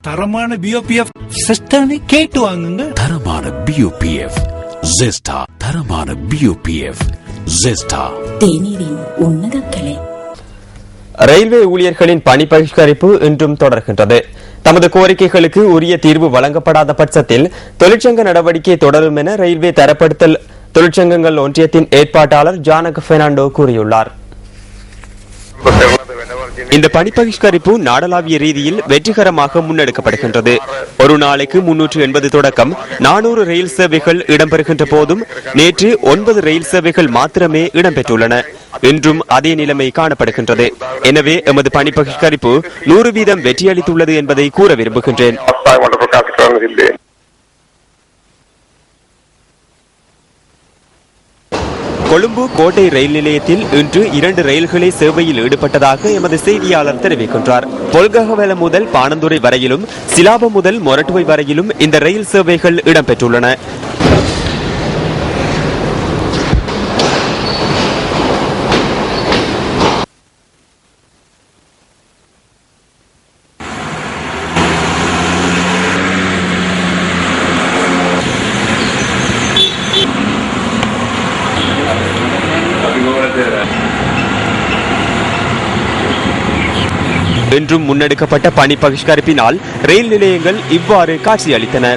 தரமான பிஓபிஎஃப் சிஸ்டனை கேட்டு வாங்குங்க. தரமான பிஓபிஎஃப் ஜெஸ்டா. தரமான பிஓபிஎஃப் ஜெஸ்டா. தேநீரின் உன்னத கிளை. ரயில்வே ஊழியர்களின் பணி பகிஷ்கரிப்பு இன்றும் தொடர்கின்றது. தமது கோரிக்கைகளுக்கு உரிய தீர்வு வழங்கப்படாத பட்சத்தில் தொழிற்சங்க நடவடிக்கை தொடரும் என ரயில்வே தரப்படுத்தல் தொழிற்சங்கங்கள் ஒன்றியத்தின் ஏற்பாட்டாளர் ஜானக பெர்னாண்டோ கூறியுள்ளார். இந்த பணி பகிஷ்கரிப்பு நாடளாவிய ரீதியில் வெற்றிகரமாக முன்னெடுக்கப்படுகின்றது. ஒரு நாளைக்கு 380 தொடக்கம் 400 ரயில் சேவைகள் இடம்பெறுகின்ற போதும் நேற்று 9 ரயில் சேவைகள் மாத்திரமே இடம்பெற்றுள்ளன. இன்றும் அதே நிலைமை காணப்படுகின்றது. எனவே எமது பணி பகிஷ்கரிப்பு 100% வெற்றியளித்துள்ளது என்பதை கூற விரும்புகின்றேன். கொழும்பு கோட்டை ரயில் நிலையத்தில் இன்று 2 ரயில்களே சேவையில் ஈடுபட்டதாக எமது செய்தியாளர் தெரிவிக்கின்றார். பொல்கஹவெல முதல் பாணந்துறை வரையிலும் சிலாபம் முதல் மொரட்டுவை வரையிலும் இந்த ரயில் சேவைகள் இடம்பெற்றுள்ளன. இன்றும் முன்னெடுக்கப்பட்ட பணி பகிஷ்கரிப்பினால் ரயில் நிலையங்கள் இவ்வாறு காட்சியளித்தன.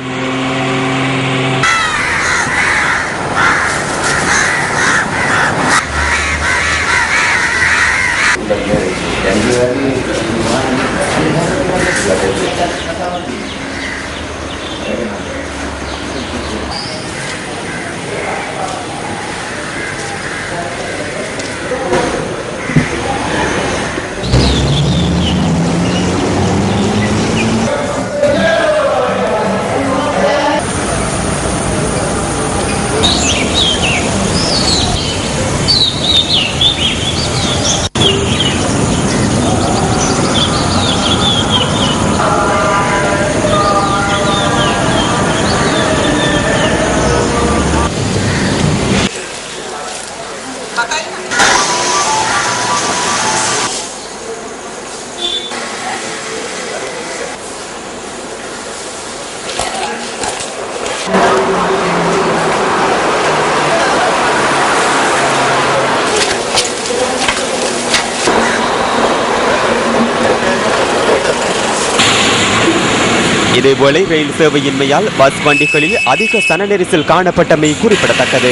இதேவேளை ரயில் சேவையின்மையால் பஸ் வண்டிகளில் அதிக சன நெரிசல் காணப்பட்டமை குறிப்பிடத்தக்கது.